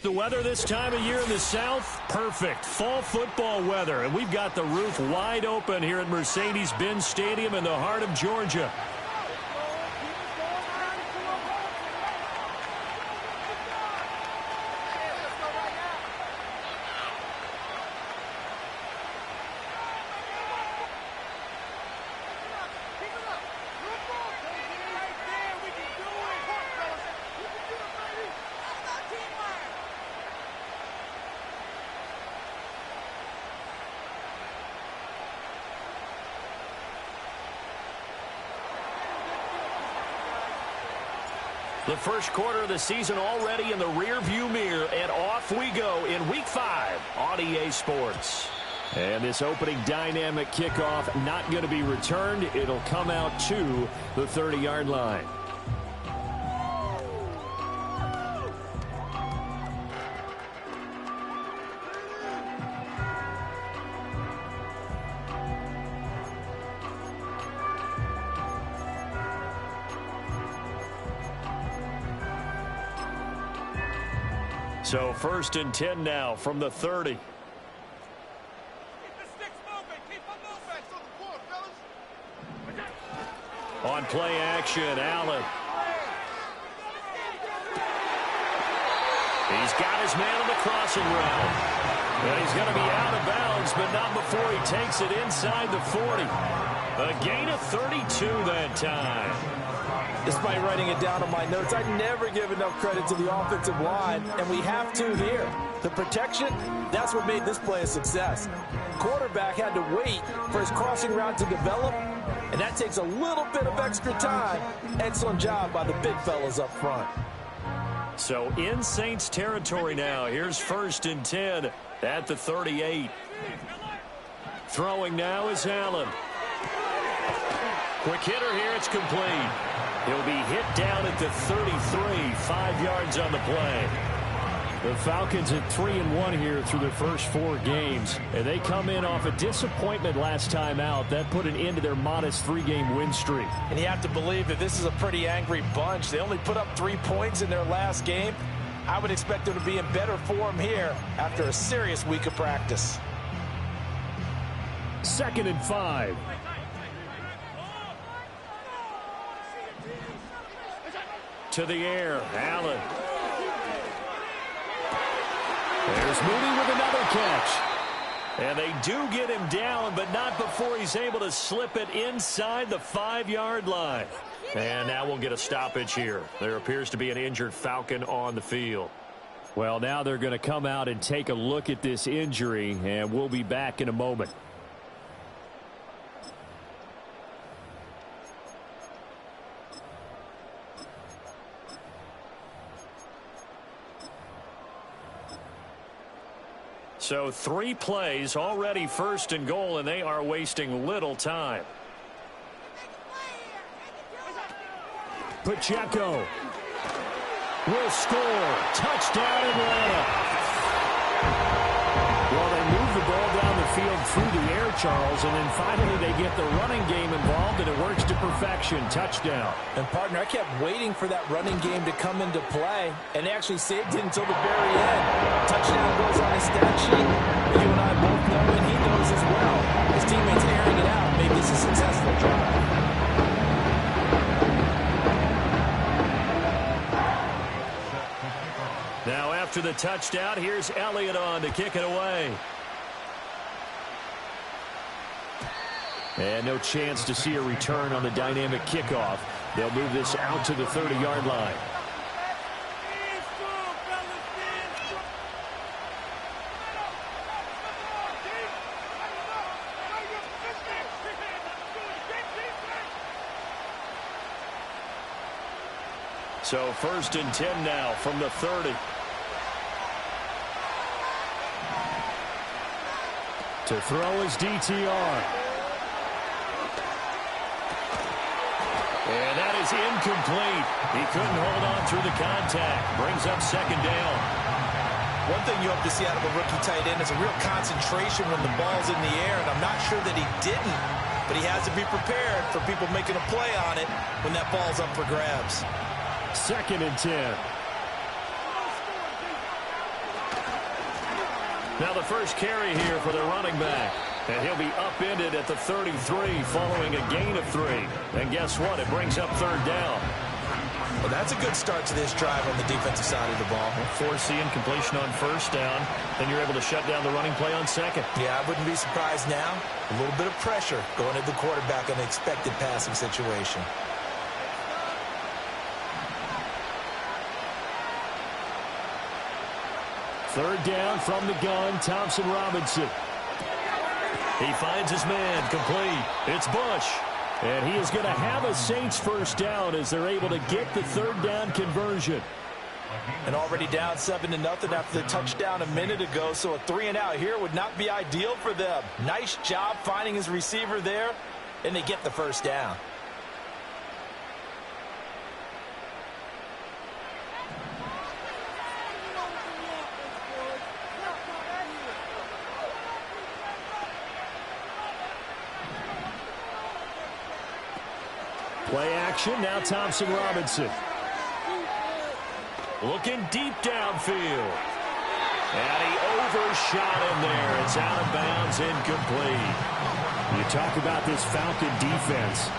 The weather this time of year in the South, perfect. Fall football weather. And we've got the roof wide open here at Mercedes-Benz Stadium in the heart of Georgia. The first quarter of the season already in the rearview mirror, and off we go in Week 5 on EA Sports. And this opening dynamic kickoff not going to be returned. It'll come out to the 30-yard line. So 1st and 10 now from the 30. On play action, Allen. He's got his man on the crossing route. And he's going to be out of bounds, but not before he takes it inside the 40. A gain of 32 that time. Despite writing it down on my notes, I never give enough credit to the offensive line, and we have to here. The protection, that's what made this play a success. Quarterback had to wait for his crossing route to develop, and that takes a little bit of extra time. Excellent job by the big fellas up front. So in Saints territory now. Here's 1st and 10 at the 38. Throwing now is Allen. Quick hitter here, it's complete. He'll be hit down at the 33, 5 yards on the play. The Falcons at 3-1 here through their first 4 games. And they come in off a disappointment last time out. That put an end to their modest 3-game win streak. And you have to believe that this is a pretty angry bunch. They only put up 3 points in their last game. I would expect them to be in better form here after a serious week of practice. 2nd and 5. To the air, Allen. There's Mooney with another catch. And they do get him down, but not before he's able to slip it inside the 5-yard line. And now we'll get a stoppage here. There appears to be an injured Falcon on the field. Well, now they're going to come out and take a look at this injury, and we'll be back in a moment. So 3 plays, already 1st and goal, and they are wasting little time. Pacheco will score. Touchdown, Atlanta. Well, they move the ball down the field through the air, Charles, and then finally they get the running game involved, and it works to perfection. Touchdown. And, partner, I kept waiting for that running game to come into play, and they actually saved it until the very end. Touchdown goes on his stat sheet. You and I both know, and he knows as well. His teammates airing it out made this a successful drive. Now after the touchdown, here's Elliott on to kick it away. And no chance to see a return on the dynamic kickoff. They'll move this out to the 30-yard line. So 1st and 10 now from the 30. To throw is DTR. And that is incomplete. He couldn't hold on through the contact. Brings up 2nd down. One thing you hope to see out of a rookie tight end is a real concentration when the ball's in the air, and I'm not sure that he didn't, but he has to be prepared for people making a play on it when that ball's up for grabs. 2nd and 10. Now the first carry here for the running back. And he'll be upended at the 33 following a gain of 3. And guess what? It brings up third down. Well, that's a good start to this drive on the defensive side of the ball. Forcing completion on first down. Then you're able to shut down the running play on second. Yeah, I wouldn't be surprised now. A little bit of pressure going at the quarterback in an expected passing situation. Third down from the gun, Thompson Robinson. He finds his man, complete. It's Bush. And he is going to have a Saints first down as they're able to get the third down conversion. And already down 7-0 after the touchdown a minute ago, so a 3-and-out here would not be ideal for them. Nice job finding his receiver there, and they get the first down. Play action, now Thompson Robinson. Looking deep downfield. And he overshot him there. It's out of bounds, incomplete. You talk about this Falcon defense.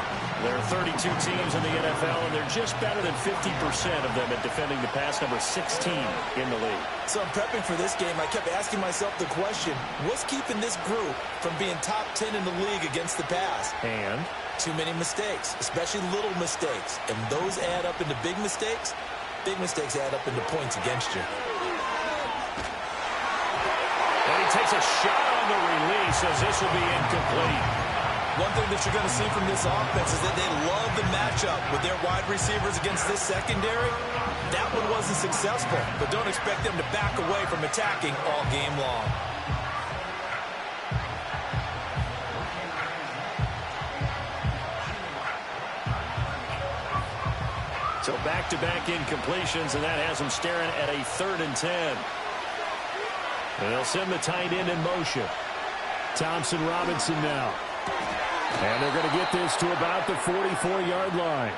There are 32 teams in the NFL, and they're just better than 50% of them at defending the pass, number 16 in the league. So I'm prepping for this game. I kept asking myself the question, what's keeping this group from being top 10 in the league against the pass? And too many mistakes, especially little mistakes. And those add up into big mistakes. Big mistakes add up into points against you. And he takes a shot on the release as this will be incomplete. One thing that you're going to see from this offense is that they love the matchup with their wide receivers against this secondary. That one wasn't successful, but don't expect them to back away from attacking all game long. So back-to-back incompletions, and that has them staring at a 3rd and 10. And they'll send the tight end in motion. Thompson Robinson now. And they're going to get this to about the 44-yard line.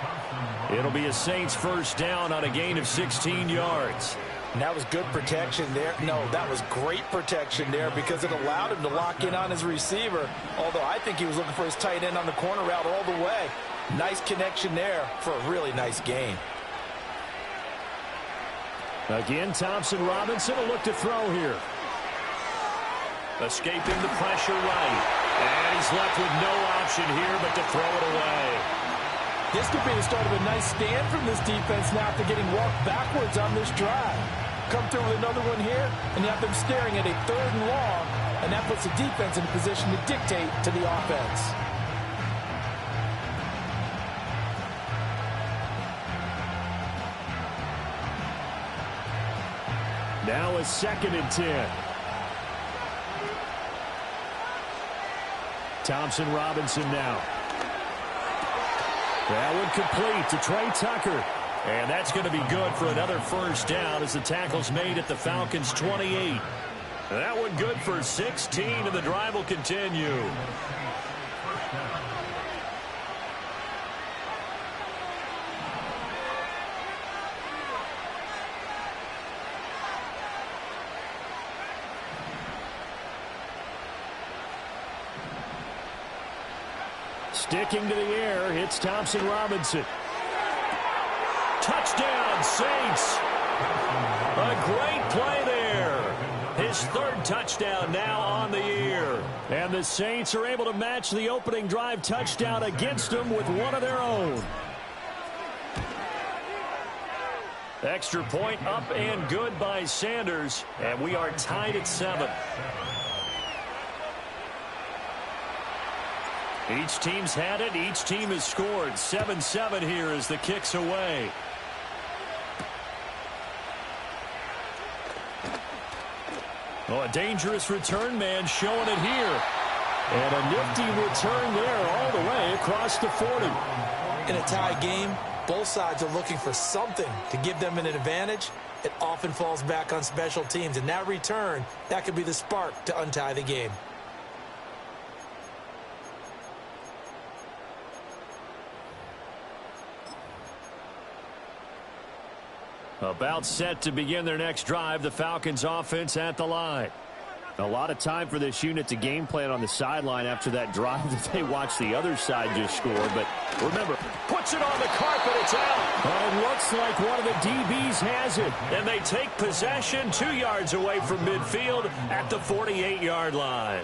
It'll be a Saints first down on a gain of 16 yards. And that was good protection there. No, that was great protection there because it allowed him to lock in on his receiver, although I think he was looking for his tight end on the corner route all the way. Nice connection there for a really nice gain. Again, Thompson Robinson will look to throw here. Escaping the pressure right. And he's left with no option here but to throw it away. This could be the start of a nice stand from this defense now after getting walked backwards on this drive. Come through with another one here, and you have them staring at a 3rd and long, and that puts the defense in a position to dictate to the offense. Now a 2nd and 10. Thompson Robinson now. That one complete to Trey Tucker. And that's going to be good for another first down as the tackle's made at the Falcons' 28. That one good for 16, and the drive will continue. Sticking to the air, it's Thompson Robinson. Touchdown, Saints. A great play there. His 3rd touchdown now on the year. And the Saints are able to match the opening drive touchdown against them with one of their own. Extra point up and good by Sanders. And we are tied at 7. Each team's had it. Each team has scored. 7-7 here as the kick's away. Oh, a dangerous return man showing it here. And a nifty return there all the way across the 40. In a tie game, both sides are looking for something to give them an advantage. It often falls back on special teams. And that return, that could be the spark to untie the game. About set to begin their next drive, the Falcons offense at the line. A lot of time for this unit to game plan on the sideline after that drive that they watched the other side just score. But remember, puts it on the carpet, it's out. Well, it looks like one of the DBs has it. And they take possession 2 yards away from midfield at the 48-yard line.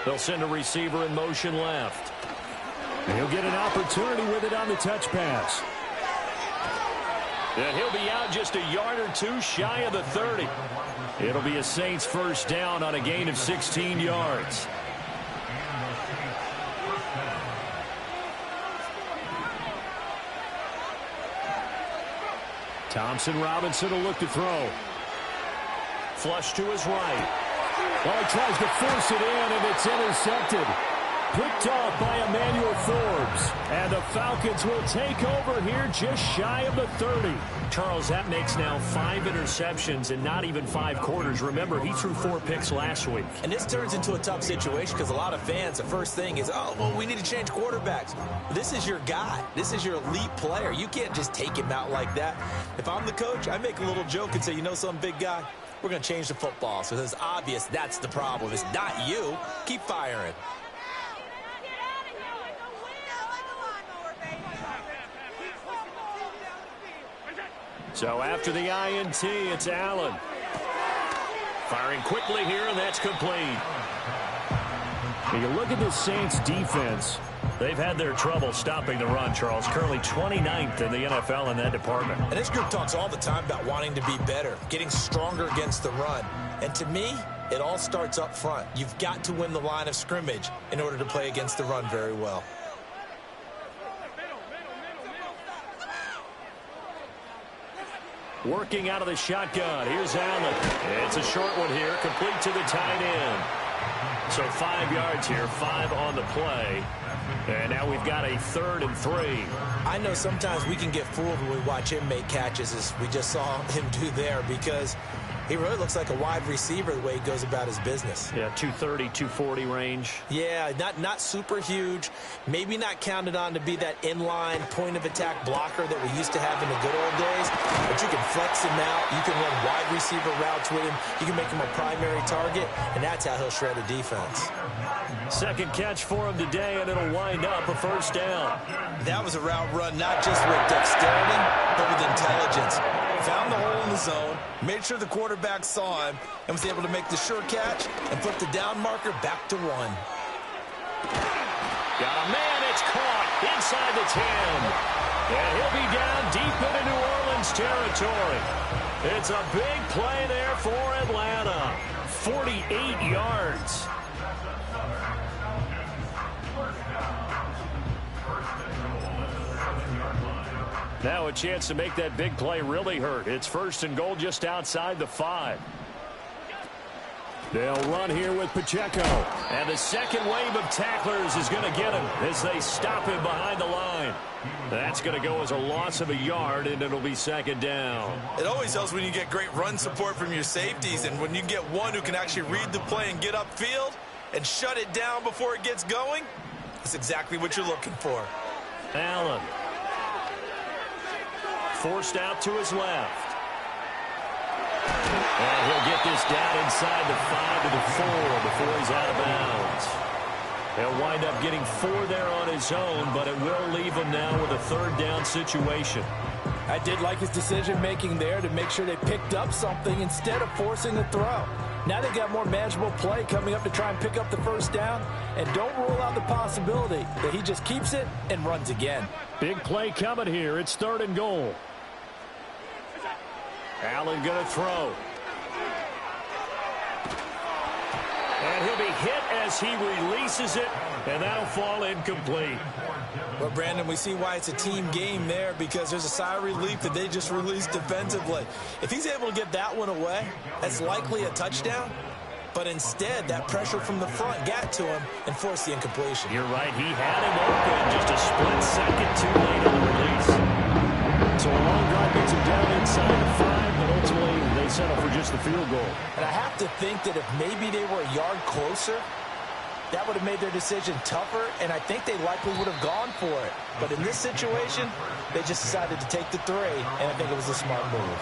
They'll send a receiver in motion left. He'll get an opportunity with it on the touch pass. And he'll be out just a yard or two shy of the 30. It'll be a Saints first down on a gain of 16 yards. Thompson Robinson will look to throw. Flush to his right. Well, he tries to force it in, and it's intercepted. Picked off by Emmanuel Forbes. And the Falcons will take over here just shy of the 30. Charles, that makes now 5 interceptions in not even 5 quarters. Remember, he threw 4 picks last week. And this turns into a tough situation because a lot of fans, the first thing is, oh, well, we need to change quarterbacks. This is your guy. This is your elite player. You can't just take him out like that. If I'm the coach, I make a little joke and say, you know something, big guy? We're going to change the football. So it's obvious that's the problem. It's not you. Keep firing. So after the INT, it's Allen. Firing quickly here, and that's complete. When you look at the Saints defense, they've had their trouble stopping the run, Charles. Currently 29th in the NFL in that department. And this group talks all the time about wanting to be better, getting stronger against the run. And to me, it all starts up front. You've got to win the line of scrimmage in order to play against the run very well. Working out of the shotgun. Here's Allen. It's a short one here, complete to the tight end. So 5 yards here, 5 on the play. And now we've got a 3rd and 3. I know sometimes we can get fooled when we watch him make catches, as we just saw him do there, because he really looks like a wide receiver the way he goes about his business. Yeah, 230, 240 range. Yeah, not super huge. Maybe not counted on to be that inline point-of-attack blocker that we used to have in the good old days. But you can flex him out. You can run wide receiver routes with him. You can make him a primary target, and that's how he'll shred a defense. Second catch for him today, and it'll wind up a first down. That was a route run not just with dexterity, but with intelligence. Found the hole in the zone, made sure the quarterback saw him, and was able to make the sure catch and put the down marker back to 1. Got a man, it's caught inside the 10. And he'll be down deep into New Orleans territory. It's a big play there for Atlanta. 48 yards. Now a chance to make that big play really hurt. It's 1st and goal just outside the 5. They'll run here with Pacheco. And the second wave of tacklers is going to get him as they stop him behind the line. That's going to go as a loss of a yard, and it'll be 2nd down. It always helps when you get great run support from your safeties, and when you get one who can actually read the play and get upfield and shut it down before it gets going, that's exactly what you're looking for. Allen. Forced out to his left. And he'll get this down inside the 5 to the 4 before he's out of bounds. He'll wind up getting 4 there on his own, but it will leave him now with a 3rd down situation. I did like his decision-making there to make sure they picked up something instead of forcing a throw. Now they got more manageable play coming up to try and pick up the 1st down, and don't rule out the possibility that he just keeps it and runs again. Big play coming here. It's 3rd and goal. Allen going to throw. And he'll be hit as he releases it, and that'll fall incomplete. Well, Brandon, we see why it's a team game there, because there's a sigh of relief that they just released defensively. If he's able to get that one away, that's likely a touchdown. But instead, that pressure from the front got to him and forced the incompletion. You're right. He had him open just a split second too late on the release. So a long drive gets him down inside the 5, but ultimately they settle for just the field goal. And I have to think that if maybe they were a yard closer, that would have made their decision tougher, and I think they likely would have gone for it. But in this situation, they just decided to take the 3, and I think it was a smart move.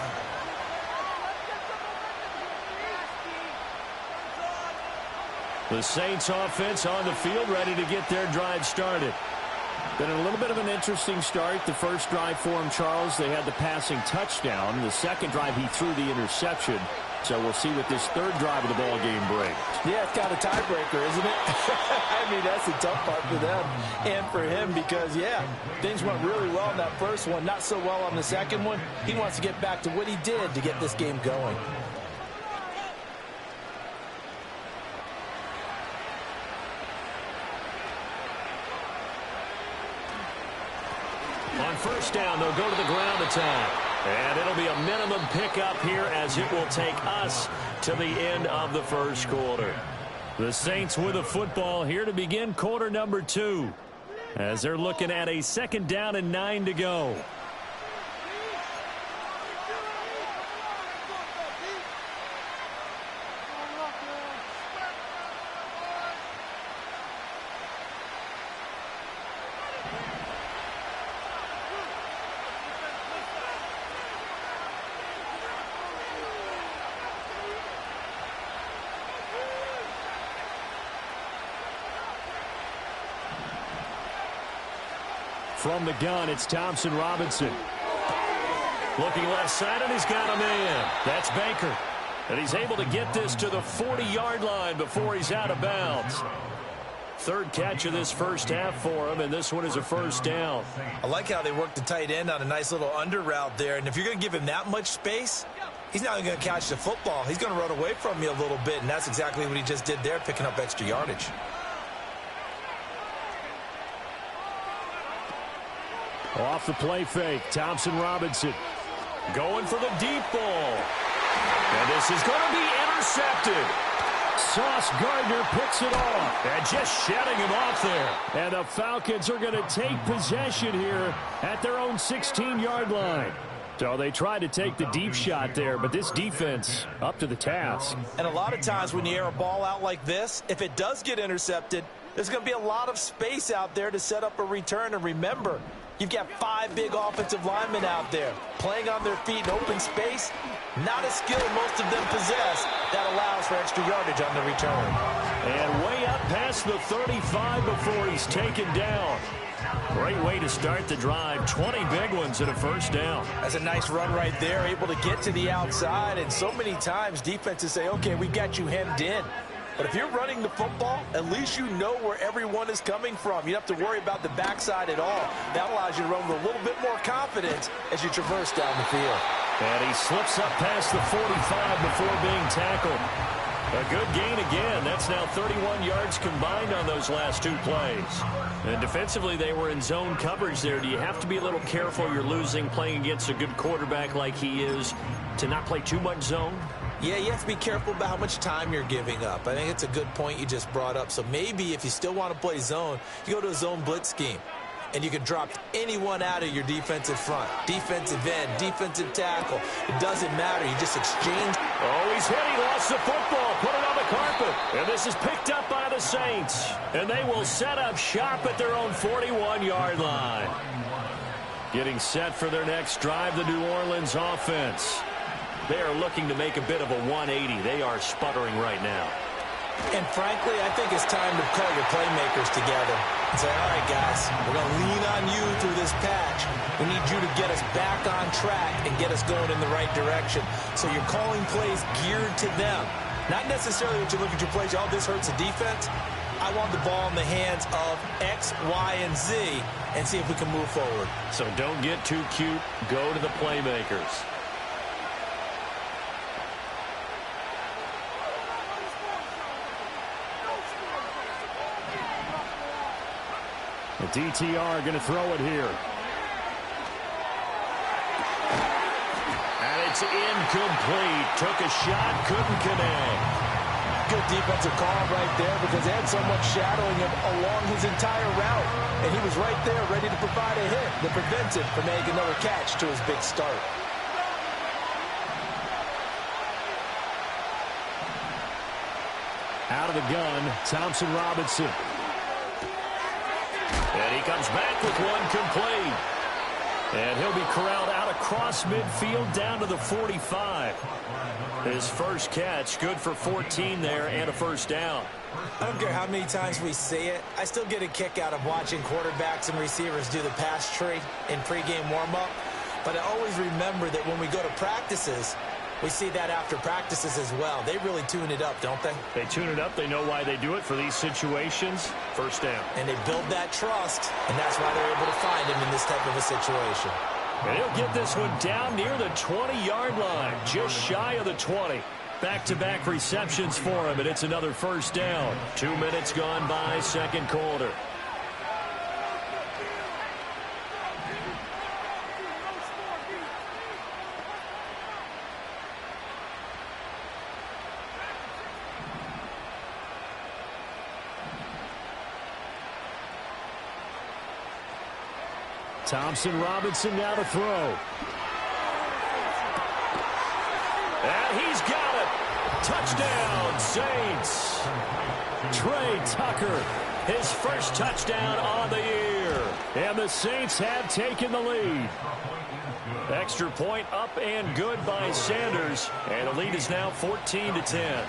The Saints offense on the field, ready to get their drive started. Been a little bit of an interesting start. The first drive for him, Charles, they had the passing touchdown. The second drive, he threw the interception. So we'll see what this third drive of the ball game brings. Yeah, it's got a tiebreaker, isn't it? I mean, that's the tough part for them and for him because, yeah, things went really well in that first one, not so well on the second one. He wants to get back to what he did to get this game going. On first down, they'll go to the ground attack. And it'll be a minimum pickup here as it will take us to the end of the first quarter. The Saints with the football here to begin quarter number 2. As they're looking at a 2nd down and 9 to go. From the gun, it's Thompson Robinson. Looking left side, and he's got a man. That's Baker. And he's able to get this to the 40-yard line before he's out of bounds. Third catch of this first half for him, and this one is a first down. I like how they worked the tight end on a nice little under route there. And if you're going to give him that much space, he's not going to catch the football. He's going to run away from you a little bit, and that's exactly what he just did there, picking up extra yardage. Off the play fake, Thompson Robinson going for the deep ball. And this is going to be intercepted. Sauce Gardner picks it off and just shedding him off there. And the Falcons are going to take possession here at their own 16-yard line. So they tried to take the deep shot there, but this defense up to the task. And a lot of times when you air a ball out like this, if it does get intercepted, there's going to be a lot of space out there to set up a return. And remember, you've got 5 big offensive linemen out there playing on their feet in open space. Not a skill most of them possess that allows for extra yardage on the return. And way up past the 35 before he's taken down. Great way to start the drive. 20 big ones and a first down. That's a nice run right there, able to get to the outside. And so many times defenses say, okay, we got you hemmed in. But if you're running the football, at least you know where everyone is coming from. You don't have to worry about the backside at all. That allows you to run with a little bit more confidence as you traverse down the field. And he slips up past the 45 before being tackled. A good gain again. That's now 31 yards combined on those last 2 plays. And defensively, they were in zone coverage there. Do you have to be a little careful you're losing playing against a good quarterback like he is to not play too much zone? Yeah, you have to be careful about how much time you're giving up. I think it's a good point you just brought up. So maybe if you still want to play zone, you go to a zone blitz scheme. And you can drop anyone out of your defensive front. Defensive end, defensive tackle. It doesn't matter. You just exchange. Oh, he's hit. He lost the football. Put it on the carpet. And this is picked up by the Saints. And they will set up shop at their own 41-yard line. Getting set for their next drive, the New Orleans offense. They are looking to make a bit of a 180. They are sputtering right now. And frankly, I think it's time to call your playmakers together and say, all right, guys, we're going to lean on you through this patch. We need you to get us back on track and get us going in the right direction. So you're calling plays geared to them. Not necessarily that you look at your plays, oh, this hurts the defense. I want the ball in the hands of X, Y, and Z and see if we can move forward. So don't get too cute. Go to the playmakers. The DTR going to throw it here. And it's incomplete. Took a shot, couldn't connect. Good defensive call right there because they had someone shadowing him along his entire route. And he was right there ready to provide a hit that prevents him from making another catch to his big start. Out of the gun, Thompson Robinson. And he comes back with one complete. And he'll be corralled out across midfield down to the 45. His first catch, good for 14 there and a first down. I don't care how many times we see it. I still get a kick out of watching quarterbacks and receivers do the pass tree in pregame warm-up. But I always remember that when we go to practices, we see that after practices as well. They really tune it up, don't they? They tune it up. They know why they do it for these situations. First down. And they build that trust, and that's why they're able to find him in this type of a situation. And he'll get this one down near the 20-yard line, just shy of the 20. Back-to-back receptions for him, and it's another first down. 2 minutes gone by, second quarter. Thompson Robinson now to throw. And he's got it. Touchdown, Saints. Trey Tucker, his first touchdown on the year. And the Saints have taken the lead. Extra point up and good by Sanders. And the lead is now 14-10.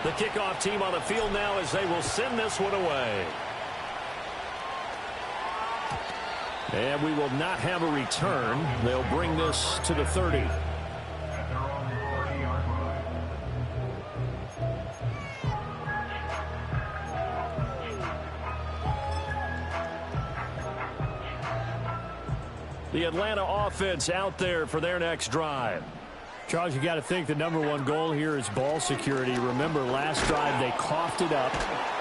The kickoff team on the field now as they will send this one away. And we will not have a return. They'll bring this to the 30. The Atlanta offense out there for their next drive. Charles, you got to think the #1 goal here is ball security. Remember, last drive they coughed it up.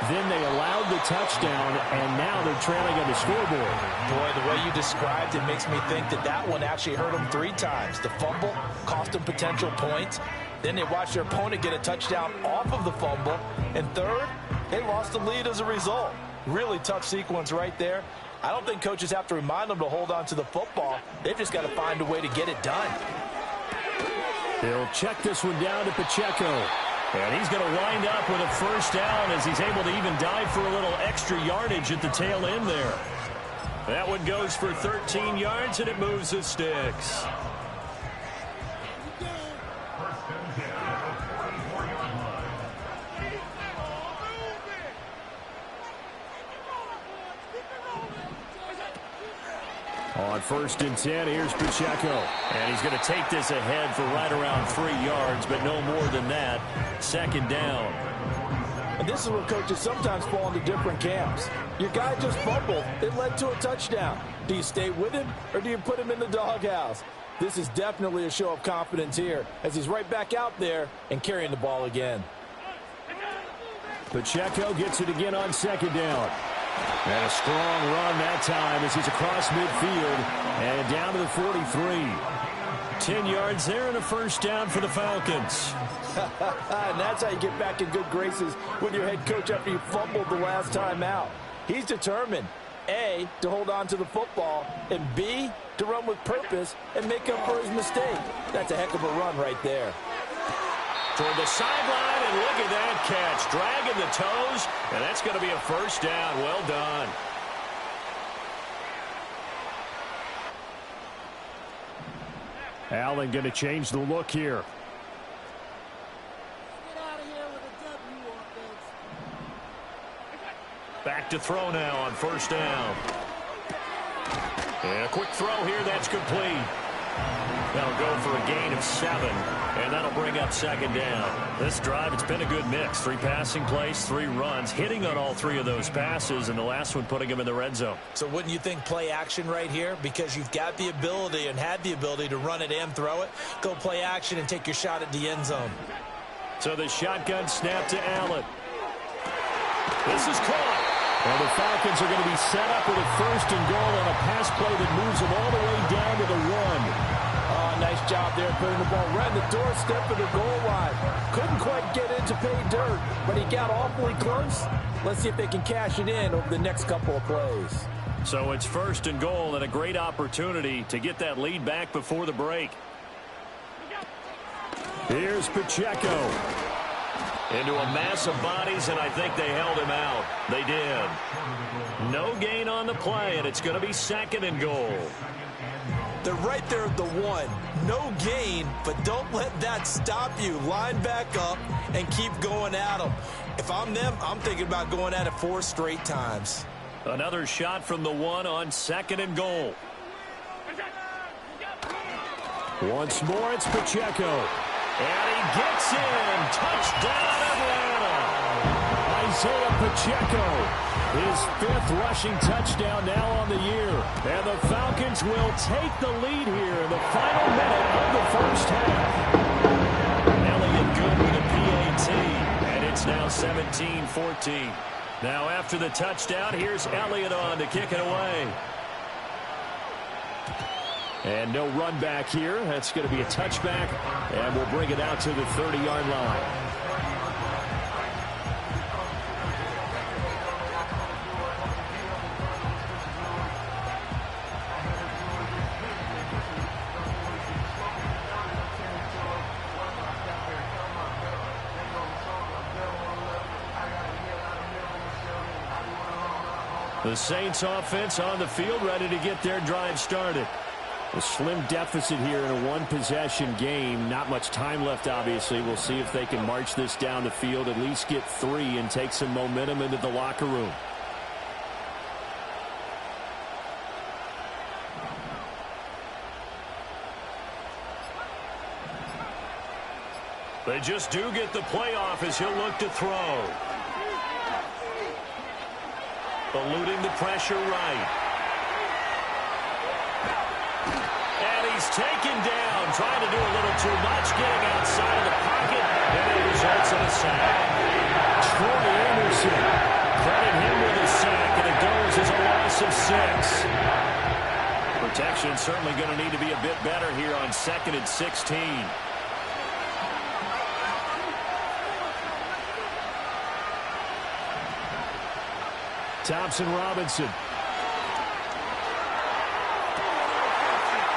Then they allowed the touchdown, and now they're trailing on the scoreboard. Boy, the way you described it makes me think that that one actually hurt them 3 times. The fumble cost them potential points. Then they watched their opponent get a touchdown off of the fumble. And third, they lost the lead as a result. Really tough sequence right there. I don't think coaches have to remind them to hold on to the football. They've just got to find a way to get it done. They'll check this one down to Pacheco. And he's going to wind up with a first down as he's able to even dive for a little extra yardage at the tail end there. That one goes for 13 yards, and it moves the sticks. On 1st and 10, here's Pacheco. And he's going to take this ahead for right around 3 yards, but no more than that. Second down. And this is where coaches sometimes fall into different camps. Your guy just fumbled. It led to a touchdown. Do you stay with him, or do you put him in the doghouse? This is definitely a show of confidence here, as he's right back out there and carrying the ball again. Pacheco gets it again on 2nd down. And a strong run that time as he's across midfield and down to the 43. 10 yards there and a first down for the Falcons. And that's how you get back in good graces with your head coach after you fumbled the last time out. He's determined, A, to hold on to the football, and B, to run with purpose and make up for his mistake. That's a heck of a run right there. Toward the sideline, and look at that catch. Dragging the toes, and that's going to be a first down. Well done. Allen going to change the look here. Back to throw now on 1st down. And a quick throw here, that's complete. That'll go for a gain of 7, and that'll bring up 2nd down. This drive, it's been a good mix. 3 passing plays, 3 runs, hitting on all 3 of those passes, and the last one putting him in the red zone. So wouldn't you think play action right here? Because you've got the ability and had the ability to run it and throw it. Go play action and take your shot at the end zone. So the shotgun snap to Allen. This is caught. And the Falcons are going to be set up with a 1st and goal on a pass play that moves them all the way down to the 1. Oh, nice job there putting the ball right in the doorstep of the goal line. Couldn't quite get in to pay dirt, but he got awfully close. Let's see if they can cash it in over the next couple of plays. So it's 1st and goal and a great opportunity to get that lead back before the break. Here's Pacheco. Into a mass of bodies, and I think they held him out. They did. No gain on the play, and it's going to be 2nd and goal. They're right there at the 1. No gain, but don't let that stop you. Line back up and keep going at them. If I'm them, I'm thinking about going at it 4 straight times. Another shot from the 1 on 2nd and goal. Once more, it's Pacheco. And he gets in. Touchdown, Atlanta. Isaiah Pacheco, his 5th rushing touchdown now on the year. And the Falcons will take the lead here in the final minute of the first half. Elliott good with a PAT. And it's now 17-14. Now after the touchdown, here's Elliott on to kick it away. And no run back here. That's going to be a touchback, and we'll bring it out to the 30-yard line. The Saints offense on the field, ready to get their drive started. A slim deficit here in a 1-possession game. Not much time left, obviously. We'll see if they can march this down the field, at least get 3 and take some momentum into the locker room. They just do get the playoff as he'll look to throw. Eluding the pressure right. He's taken down, trying to do a little too much, getting outside of the pocket, and it results in a sack. Troy Anderson, credit him with a sack, and it goes as a loss of 6. Protection certainly going to need to be a bit better here on 2nd and 16. Thompson Robinson.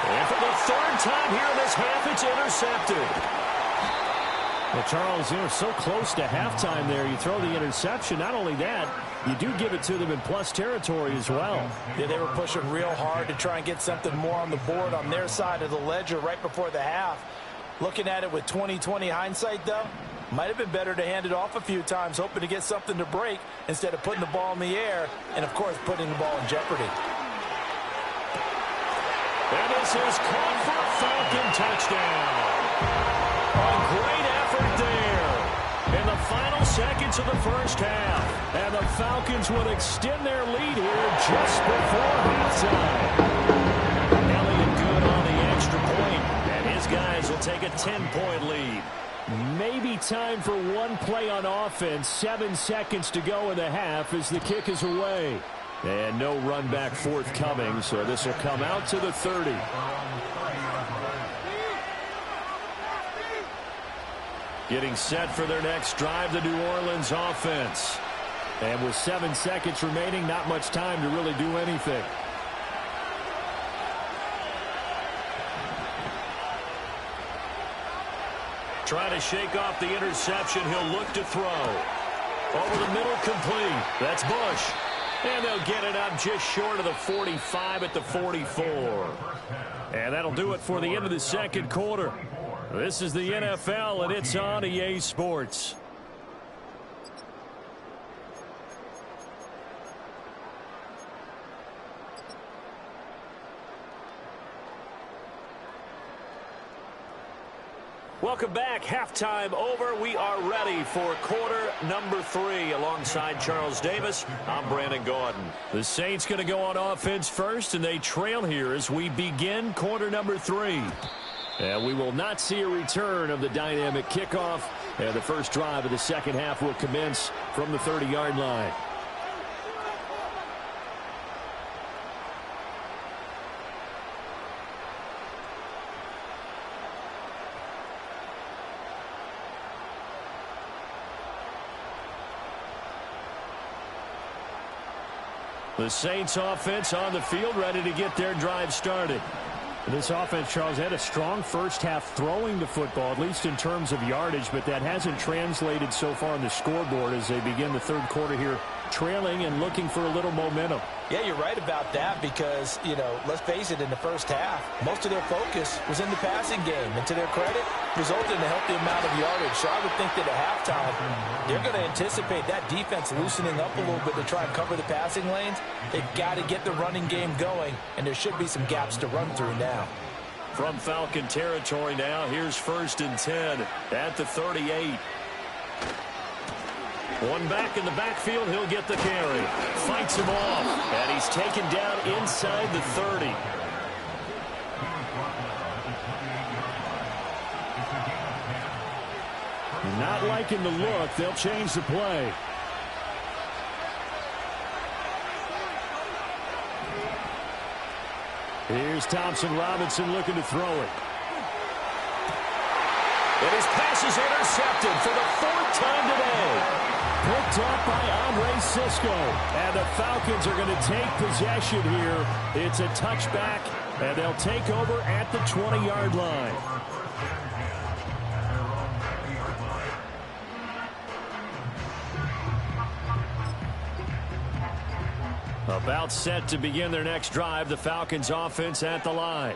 And for the 3rd time here in this half, it's intercepted. Well, Charles, you know, so close to halftime there. You throw the interception. Not only that, you do give it to them in plus territory as well. Yeah, they were pushing real hard to try and get something more on the board on their side of the ledger right before the half. Looking at it with 20/20 hindsight, though, might have been better to hand it off a few times, hoping to get something to break instead of putting the ball in the air and, of course, putting the ball in jeopardy. And this is caught for a Falcon touchdown. A great effort there in the final seconds of the first half. And the Falcons will extend their lead here just before halftime. Elliott good on the extra point, and his guys will take a 10-point lead. Maybe time for one play on offense. 7 seconds to go in the half as the kick is away. And no run back forthcoming, so this will come out to the 30. Getting set for their next drive, the New Orleans offense. And with 7 seconds remaining, not much time to really do anything. Trying to shake off the interception. He'll look to throw. Over the middle, complete. That's Bush. And they'll get it up just short of the 45 at the 44. And that'll do it for the end of the second quarter. This is the NFL, and it's on EA Sports. Welcome back. Halftime over. We are ready for quarter number 3. Alongside Charles Davis, I'm Brandon Gordon. The Saints going to go on offense first, and they trail here as we begin quarter number 3. And we will not see a return of the dynamic kickoff. And the first drive of the second half will commence from the 30-yard line. The Saints offense on the field, ready to get their drive started. This offense, Charles, had a strong first half throwing the football, at least in terms of yardage, but that hasn't translated so far on the scoreboard as they begin the third quarter here, trailing and looking for a little momentum. Yeah, you're right about that because, let's face it, in the first half, most of their focus was in the passing game. And to their credit, resulted in a healthy amount of yardage. So I would think that at halftime, they're going to anticipate that defense loosening up a little bit to try and cover the passing lanes. They've got to get the running game going, and there should be some gaps to run through now. From Falcon territory now, here's 1st and 10 at the 38. One back in the backfield, he'll get the carry. Fights him off, and he's taken down inside the 30. Not liking the look, they'll change the play. Here's Thompson Robinson looking to throw it. And his pass is intercepted for the 4th time today. Picked up by Andre Cisco. And the Falcons are going to take possession here. It's a touchback, and they'll take over at the 20-yard line. About set to begin their next drive, the Falcons offense at the line.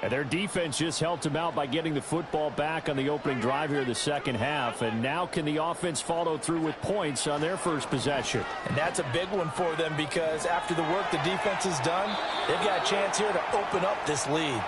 And their defense just helped them out by getting the football back on the opening drive here in the second half. And now can the offense follow through with points on their first possession? And that's a big one for them because after the work the defense has done, they've got a chance here to open up this lead.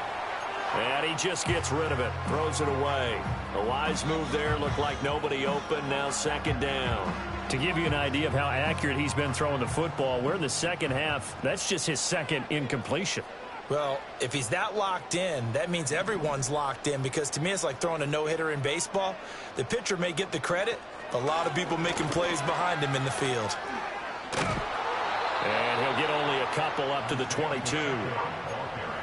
And he just gets rid of it, throws it away. A wise move there, looked like nobody open, now 2nd down. To give you an idea of how accurate he's been throwing the football, we're in the second half. That's just his 2nd incompletion. Well, if he's that locked in, that means everyone's locked in because to me it's like throwing a no-hitter in baseball. The pitcher may get the credit, a lot of people making plays behind him in the field. And he'll get only a couple up to the 22.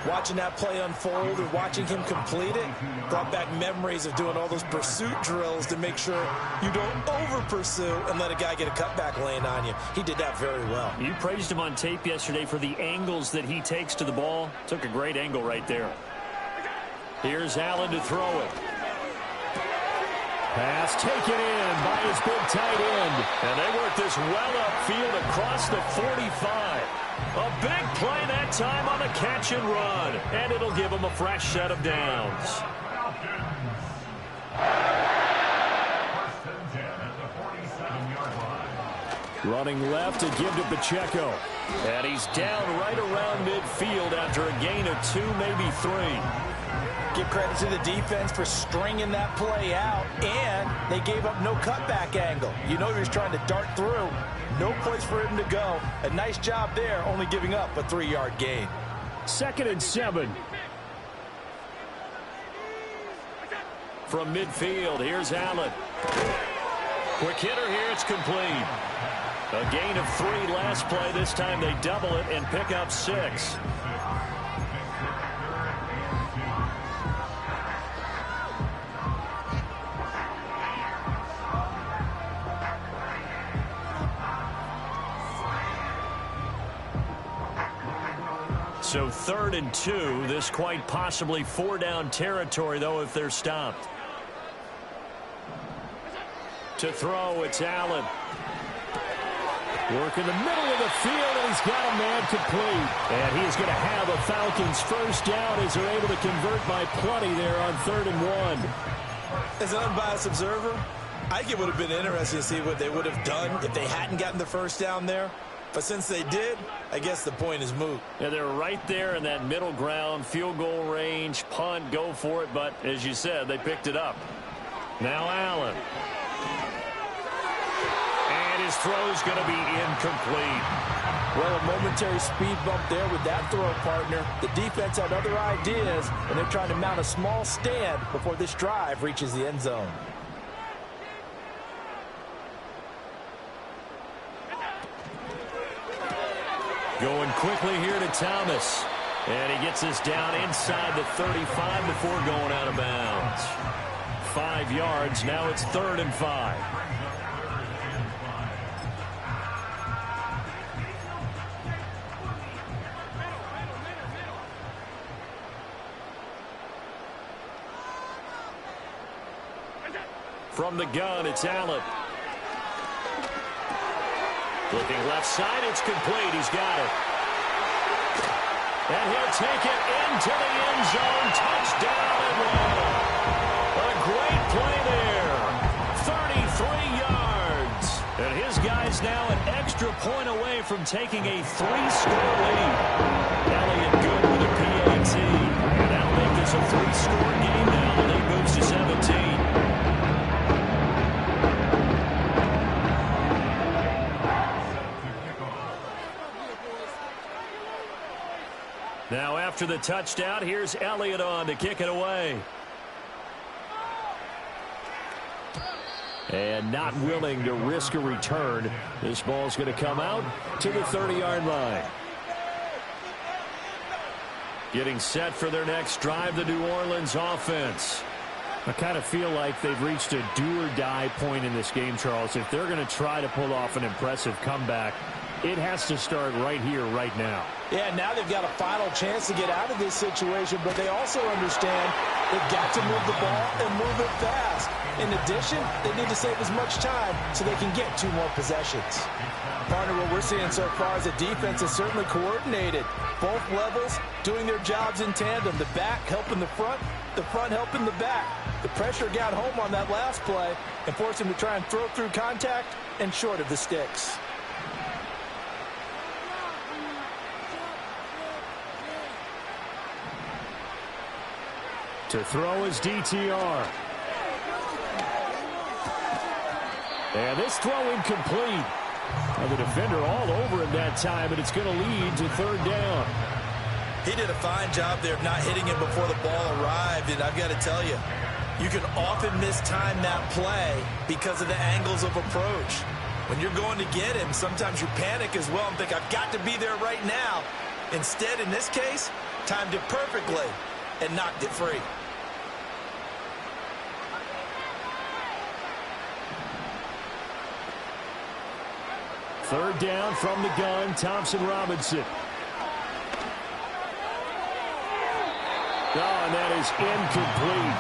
Watching that play unfold and watching him complete it brought back memories of doing all those pursuit drills to make sure you don't over-pursue and let a guy get a cutback lane on you. He did that very well. You praised him on tape yesterday for the angles that he takes to the ball. Took a great angle right there. Here's Allen to throw it. Pass taken in by his big tight end. And they work this well upfield across the 45. A big play that time on the catch and run. And it'll give him a fresh set of downs. Running left to give to Pacheco. And he's down right around midfield after a gain of 2, maybe 3. Give credit to the defense for stringing that play out, and they gave up no cutback angle. You know he was trying to dart through. No place for him to go. A nice job there, only giving up a 3-yard gain. 2nd and 7. From midfield, here's Allen. Quick hitter here, it's complete. A gain of 3 last play. This time they double it and pick up 6. So 3rd and 2. This quite possibly 4-down territory, though, if they're stopped. To throw, it's Allen. Work in the middle of the field, and he's got a man complete. And he is going to have a Falcons first down as they're able to convert by plenty there on 3rd and 1. As an unbiased observer, I think it would have been interesting to see what they would have done if they hadn't gotten the first down there. But since they did, I guess the point is moot. Yeah, they're right there in that middle ground, field goal range, punt, go for it. But as you said, they picked it up. Now Allen. And his throw's going to be incomplete. Well, a momentary speed bump there with that throw partner. The defense had other ideas, and they're trying to mount a small stand before this drive reaches the end zone. Going quickly here to Thomas. And he gets this down inside the 35 before going out of bounds. 5 yards. Now it's 3rd and 5. From the gun, it's Allen. Looking left side, it's complete. He's got it. And he'll take it into the end zone. Touchdown, Atlanta. A great play there. 33 yards. And his guy's now an extra point away from taking a 3-score lead. Elliott good with a PAT. And that'll make this a 3-score game now. The lead moves to 17. Now after the touchdown, here's Elliott on to kick it away. And not willing to risk a return. This ball's going to come out to the 30-yard line. Getting set for their next drive, the New Orleans offense. I kind of feel like they've reached a do-or-die point in this game, Charles. If they're going to try to pull off an impressive comeback, it has to start right here, right now. Yeah, now they've got a final chance to get out of this situation, but they also understand they've got to move the ball and move it fast. In addition, they need to save as much time so they can get 2 more possessions. Partner, what we're seeing so far is the defense is certainly coordinated. Both levels doing their jobs in tandem. The back helping the front helping the back. The pressure got home on that last play and forced him to try and throw through contact and short of the sticks. To throw is DTR. And this throw incomplete. And the defender all over him that time, and it's going to lead to 3rd down. He did a fine job there of not hitting him before the ball arrived, and I've got to tell you, you can often mistime that play because of the angles of approach. When you're going to get him, sometimes you panic as well and think, I've got to be there right now. Instead, in this case, timed it perfectly and knocked it free. Third down from the gun, Thompson-Robinson. Oh, and that is incomplete.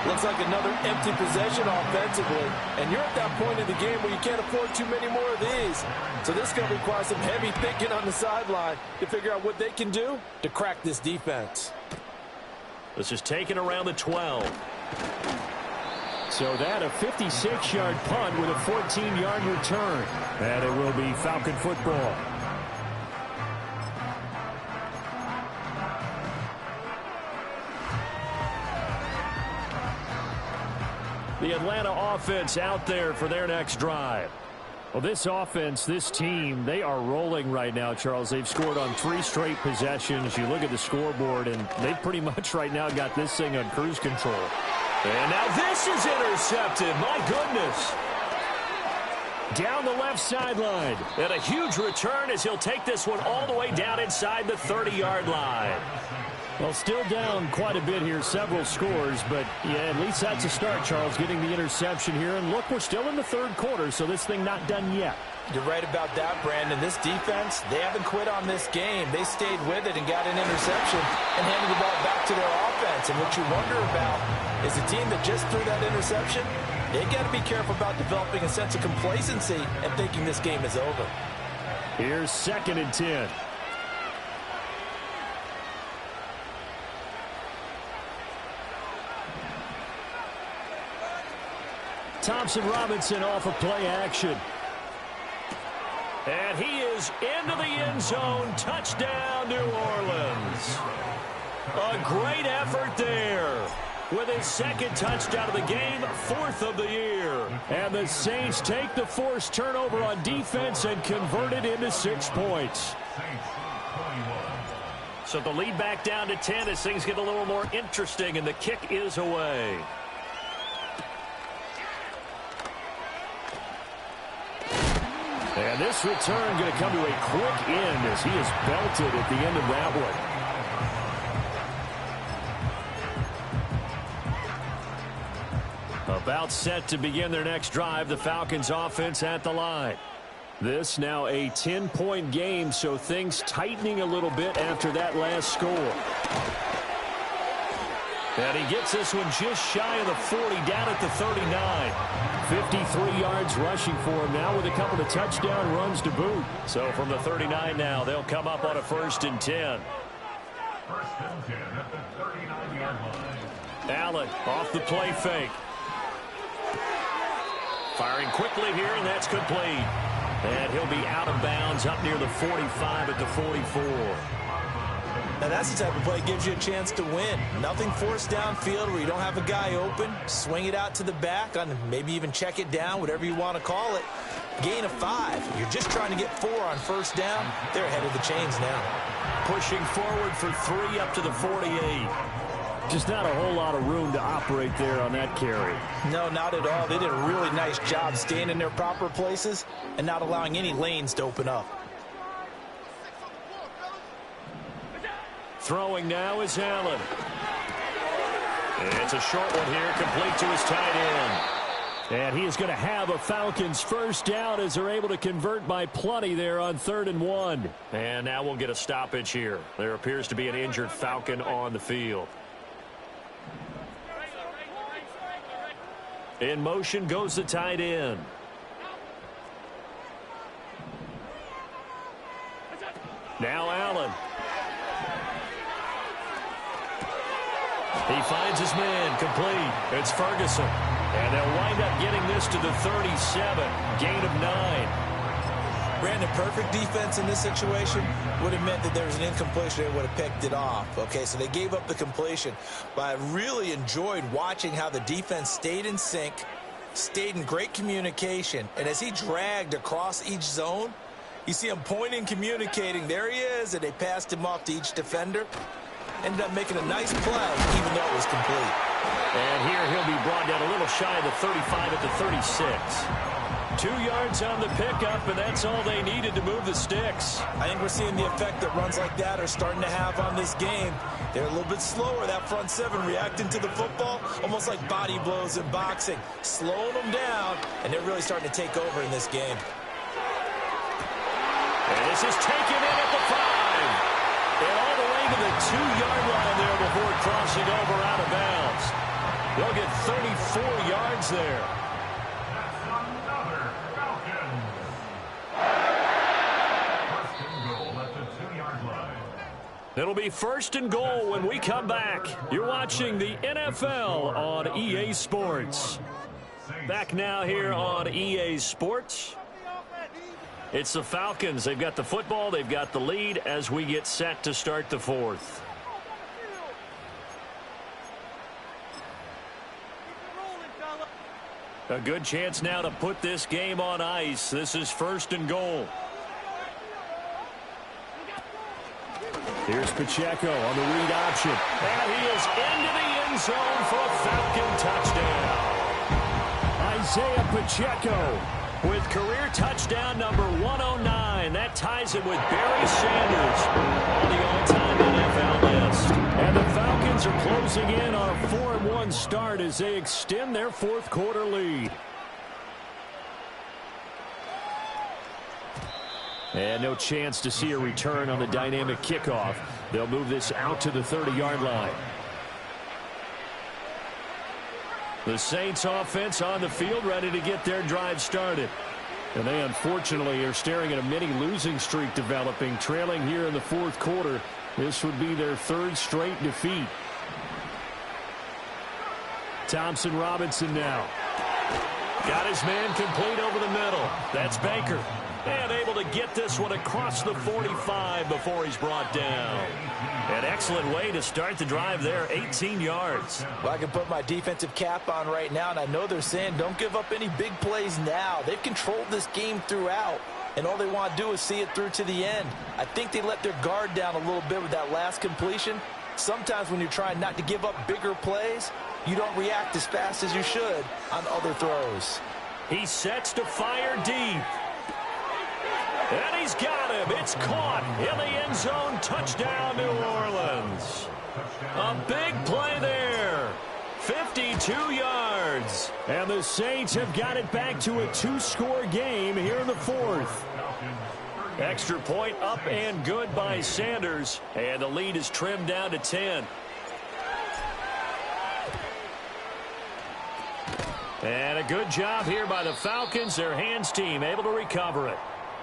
Looks like another empty possession offensively. And you're at that point in the game where you can't afford too many more of these. So this is going to require some heavy thinking on the sideline to figure out what they can do to crack this defense. This is taken around the 12. So that a 56-yard punt with a 14-yard return. And it will be Falcon football. The Atlanta offense out there for their next drive. Well, this offense, this team, they are rolling right now, Charles. They've scored on 3 straight possessions. You look at the scoreboard, and they've pretty much right now got this thing on cruise control. And now this is intercepted. My goodness. Down the left sideline. And a huge return as he'll take this one all the way down inside the 30-yard line. Well, still down quite a bit here, several scores, but yeah, at least that's a start, Charles, getting the interception here. And look, we're still in the 3rd quarter, so this thing not done yet. You're right about that, Brandon. This defense, they haven't quit on this game. They stayed with it and got an interception and handed the ball back to their offense. And what you wonder about is a team that just threw that interception, they got to be careful about developing a sense of complacency and thinking this game is over. Here's 2nd and 10. Thompson-Robinson off of play action. And he is into the end zone. Touchdown, New Orleans. A great effort there. With his 2nd touchdown of the game, 4th of the year. And the Saints take the forced turnover on defense and convert it into 6 points. So the lead back down to 10 as things get a little more interesting, and the kick is away. And this return going to come to a quick end as he is belted at the end of that one. About set to begin their next drive, the Falcons offense at the line. This now a 10-point game, so things tightening a little bit after that last score. And he gets this one just shy of the 40, down at the 39. 53 yards rushing for him now with a couple of touchdown runs to boot. So from the 39 now, they'll come up on a 1st and 10. First and 10 at the 39-yard line. Allen off the play fake. Firing quickly here, and that's complete. And he'll be out of bounds up near the 45 at the 44. Now that's the type of play that gives you a chance to win. Nothing forced downfield where you don't have a guy open. Swing it out to the back, on maybe even check it down, whatever you want to call it. Gain of 5. You're just trying to get 4 on 1st down. They're ahead of the chains now. Pushing forward for 3 up to the 48. Just not a whole lot of room to operate there on that carry. No, not at all. They did a really nice job staying in their proper places and not allowing any lanes to open up. Throwing now is Allen. It's a short one here, complete to his tight end. And he is going to have a Falcons 1st down as they're able to convert by plenty there on 3rd and 1. And now we'll get a stoppage here. There appears to be an injured Falcon on the field. In motion goes the tight end. Now Allen. He finds his man, complete. It's Ferguson. And they'll wind up getting this to the 37. Gain of 9. Brandon, perfect defense in this situation would have meant that there was an incompletion. They would have picked it off. Okay, so they gave up the completion. But I really enjoyed watching how the defense stayed in sync, stayed in great communication. And as he dragged across each zone, you see him pointing, communicating. There he is, and they passed him off to each defender. Ended up making a nice play, even though it was complete. And here he'll be brought down a little shy of the 35 at the 36. 2 yards on the pickup, and that's all they needed to move the sticks. I think we're seeing the effect that runs like that are starting to have on this game. They're a little bit slower, that front 7, reacting to the football, almost like body blows in boxing, slowing them down, and they're really starting to take over in this game. And this is taken in at the 5. And all the way to the 2-yard line there before crossing over out of bounds. They'll get 34 yards there. That's another Falcons. First and goal at the 2-yard line. It'll be 1st and goal when we come back. You're watching the NFL on EA Sports. Back now here on EA Sports. It's the Falcons. They've got the football. They've got the lead as we get set to start the 4th. A good chance now to put this game on ice. This is 1st and goal. Here's Pacheco on the read option. And he is into the end zone for a Falcon touchdown. Isaiah Pacheco with career touchdown number 109. That ties him with Barry Sanders on the all-time NFL list. And the Falcons are closing in on a 4-1 start as they extend their 4th quarter lead. And no chance to see a return on the dynamic kickoff. They'll move this out to the 30-yard line. The Saints offense on the field, ready to get their drive started. And they unfortunately are staring at a mini losing streak developing, trailing here in the 4th quarter. This would be their 3rd straight defeat. Thompson Robinson now. Got his man complete over the middle. That's Baker. And able to get this one across the 45 before he's brought down. An excellent way to start the drive there, 18 yards. Well, I can put my defensive cap on right now, and I know they're saying don't give up any big plays now. They've controlled this game throughout, and all they want to do is see it through to the end. I think they let their guard down a little bit with that last completion. Sometimes when you're trying not to give up bigger plays, you don't react as fast as you should on other throws. He sets to fire deep. And he's got him. It's caught in the end zone. Touchdown, New Orleans. A big play there. 52 yards. And the Saints have got it back to a 2-score game here in the 4th. Extra point up and good by Sanders. And the lead is trimmed down to 10. And a good job here by the Falcons, their hands team, able to recover it.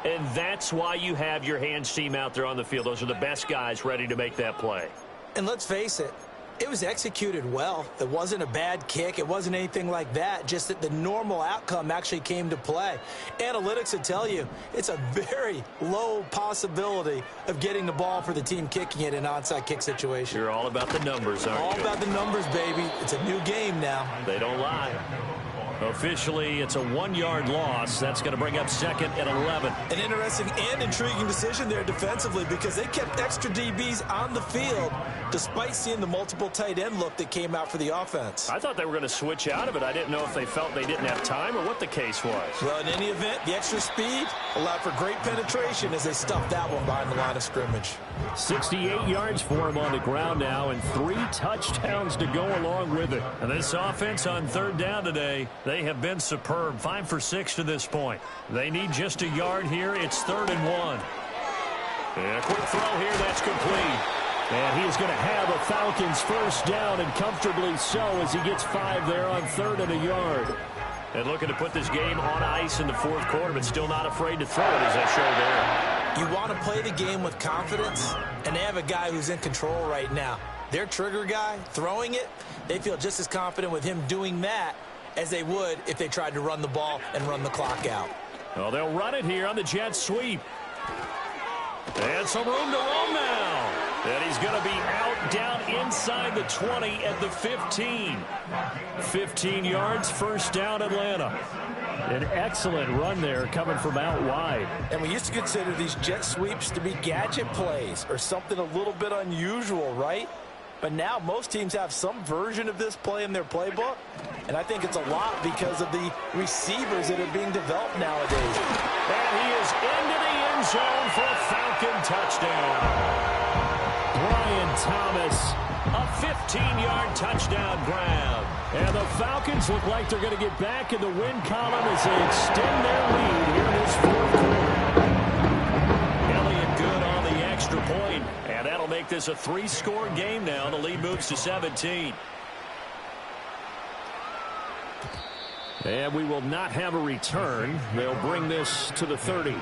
And that's why you have your hands team out there on the field. Those are the best guys ready to make that play. And let's face it, it was executed well. It wasn't a bad kick. It wasn't anything like that, just that the normal outcome actually came to play. Analytics would tell you it's a very low possibility of getting the ball for the team kicking it in an onside kick situation. You're all about the numbers, aren't you? All about the numbers, baby. It's a new game now. They don't lie. Officially, it's a 1-yard loss. That's going to bring up second and 11. An interesting and intriguing decision there defensively because they kept extra DBs on the field despite seeing the multiple tight end look that came out for the offense. I thought they were going to switch out of it. I didn't know if they felt they didn't have time or what the case was. Well, in any event, the extra speed allowed for great penetration as they stuffed that one behind the line of scrimmage. 68 yards for him on the ground now and 3 touchdowns to go along with it. And this offense on third down today, they have been superb. 5 for 6 to this point. They need just a yard here. It's 3rd and 1. And a quick throw here. That's complete. And he is going to have a Falcons first down, and comfortably so as he gets 5 there on 3rd and a yard. And looking to put this game on ice in the 4th quarter, but still not afraid to throw it as they show there. You want to play the game with confidence, and they have a guy who's in control right now. Their trigger guy throwing it, they feel just as confident with him doing that as they would if they tried to run the ball and run the clock out. Well, they'll run it here on the jet sweep. And some room to roam now. And he's going to be out down inside the 20 at the 15. 15 yards, first down, Atlanta. An excellent run there coming from out wide. And we used to consider these jet sweeps to be gadget plays or something a little bit unusual, right? But now most teams have some version of this play in their playbook. And I think it's a lot because of the receivers that are being developed nowadays. And he is into the end zone for a Falcon touchdown. Brian Thomas, a 15-yard touchdown grab. And the Falcons look like they're going to get back in the win column as they extend their lead here in this 4th quarter. Elliott good on the extra point, and that'll make this a 3-score game now. The lead moves to 17. And we will not have a return. They'll bring this to the 30.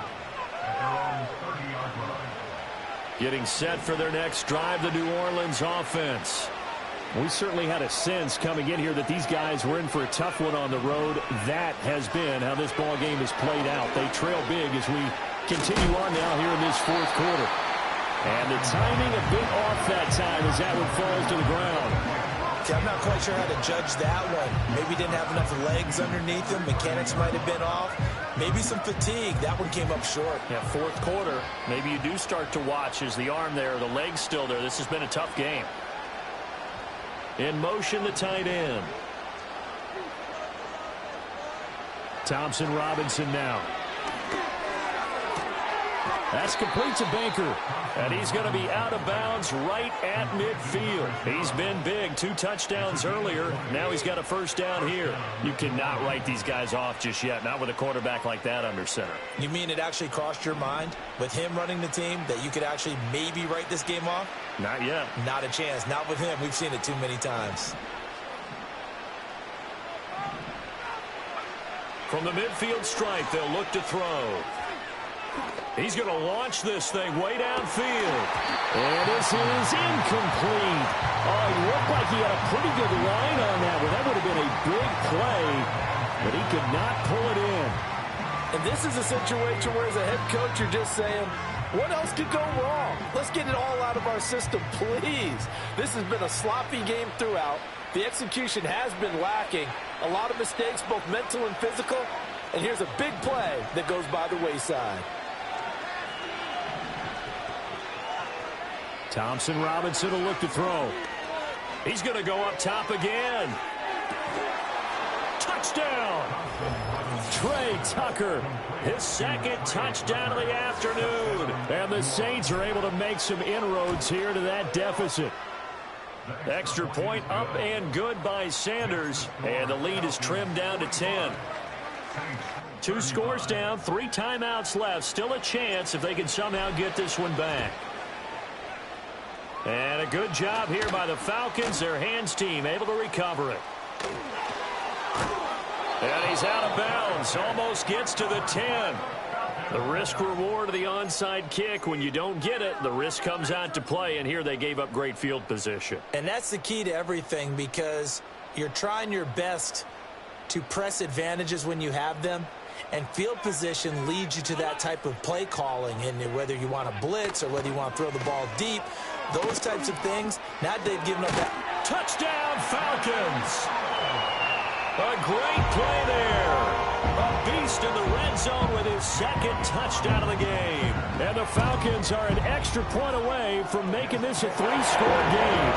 Getting set for their next drive, the New Orleans offense. We certainly had a sense coming in here that these guys were in for a tough one on the road. That has been how this ball game has played out. They trail big as we continue on now here in this 4th quarter. And the timing a bit off that time as that one falls to the ground. Okay, I'm not quite sure how to judge that one. Maybe didn't have enough legs underneath him. Mechanics might have been off. Maybe some fatigue. That one came up short. Yeah, 4th quarter. Maybe you do start to watch as the arm there, the leg's still there. This has been a tough game. In motion, the tight end. Thompson Robinson now. That's complete to Baker. And he's going to be out of bounds right at midfield. He's been big. 2 touchdowns earlier. Now he's got a first down here. You cannot write these guys off just yet. Not with a quarterback like that under center. You mean it actually crossed your mind with him running the team that you could actually maybe write this game off? Not yet. Not a chance. Not with him. We've seen it too many times. From the midfield stripe, they'll look to throw. He's going to launch this thing way downfield. And this is incomplete. Oh, he looked like he had a pretty good line on that one. That would have been a big play, but he could not pull it in. And this is a situation where as a head coach, you're just saying, what else could go wrong? Let's get it all out of our system, please. This has been a sloppy game throughout. The execution has been lacking. A lot of mistakes, both mental and physical. And here's a big play that goes by the wayside. Thompson Robinson will look to throw. He's going to go up top again. Touchdown! Trey Tucker, his 2nd touchdown of the afternoon. And the Saints are able to make some inroads here to that deficit. Extra point up and good by Sanders. And the lead is trimmed down to 10. 2 scores down, 3 timeouts left. Still a chance if they can somehow get this one back. And a good job here by the Falcons. Their hands team able to recover it. And he's out of bounds. Almost gets to the 10. The risk reward of the onside kick. When you don't get it, the risk comes out to play. And here they gave up great field position. And that's the key to everything, because you're trying your best to press advantages when you have them. And field position leads you to that type of play calling. And whether you want to blitz or whether you want to throw the ball deep, those types of things, now they've given up that. Touchdown, Falcons. A great play there. A beast in the red zone with his second touchdown of the game. And the Falcons are an extra point away from making this a 3-score game.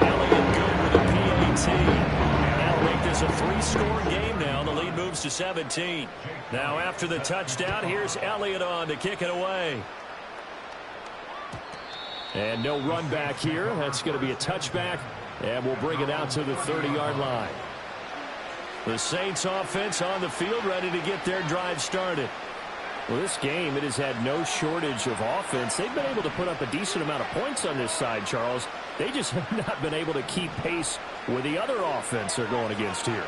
Elliott good with a PAT. And that'll make this a 3-score game now. The lead moves to 17. Now after the touchdown, here's Elliott on to kick it away. And no run back here. That's going to be a touchback. And we'll bring it out to the 30-yard line. The Saints offense on the field, ready to get their drive started. Well, this game, it has had no shortage of offense. They've been able to put up a decent amount of points on this side, Charles. They just have not been able to keep pace with the other offense they're going against here.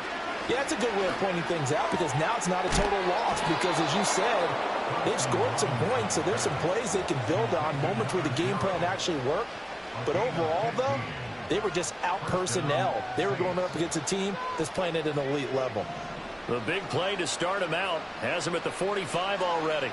Yeah, that's a good way of pointing things out, because now it's not a total loss, because as you said, they've scored some points, so there's some plays they can build on, moments where the game plan actually worked. But overall, though, they were just out-personnel. They were going up against a team that's playing at an elite level. The big play to start him out has him at the 45 already.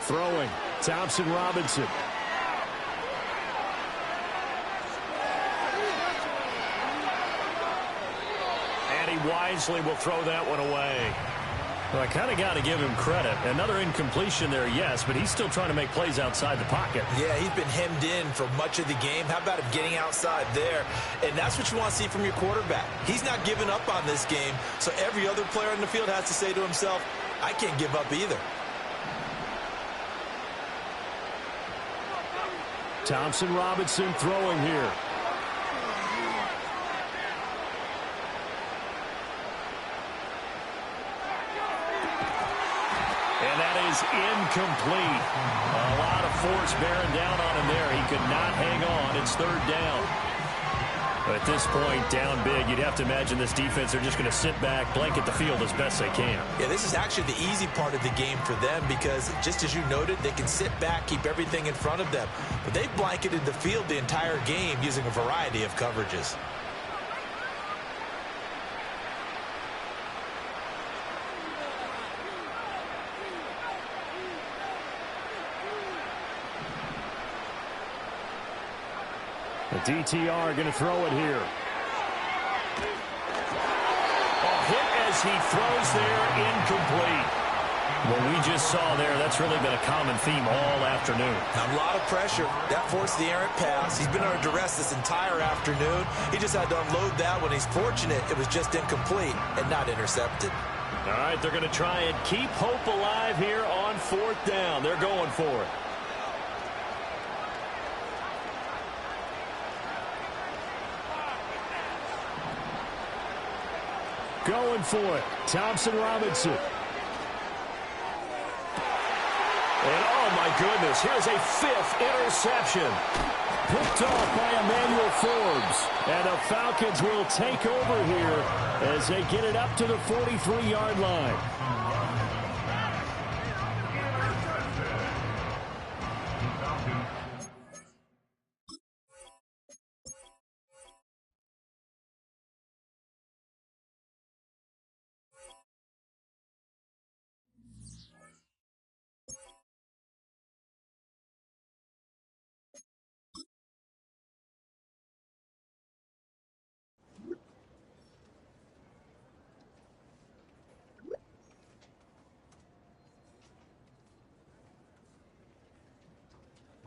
Throwing, Thompson Robinson. Wisely will throw that one away. Well, I kind of got to give him credit. Another incompletion there, yes, but he's still trying to make plays outside the pocket. Yeah, he's been hemmed in for much of the game. How about him getting outside there? And that's what you want to see from your quarterback. He's not giving up on this game, so every other player in the field has to say to himself, I can't give up either. Thompson Robinson throwing here. Incomplete. A lot of force bearing down on him there. He could not hang on. It's third down. At this point, down big, you'd have to imagine this defense are just going to sit back, blanket the field as best they can. Yeah, this is actually the easy part of the game for them, because just as you noted, they can sit back, keep everything in front of them. But they've blanketed the field the entire game using a variety of coverages. The DTR going to throw it here. A hit as he throws there, incomplete. What we just saw there, that's really been a common theme all afternoon. A lot of pressure. That forced the errant pass. He's been under duress this entire afternoon. He just had to unload that one. He's fortunate it was just incomplete and not intercepted. All right, they're going to try and keep hope alive here on fourth down. They're going for it. Going for it, Thompson Robinson. And oh my goodness, here's a fifth interception. Picked off by Emmanuel Forbes. And the Falcons will take over here as they get it up to the 43-yard line.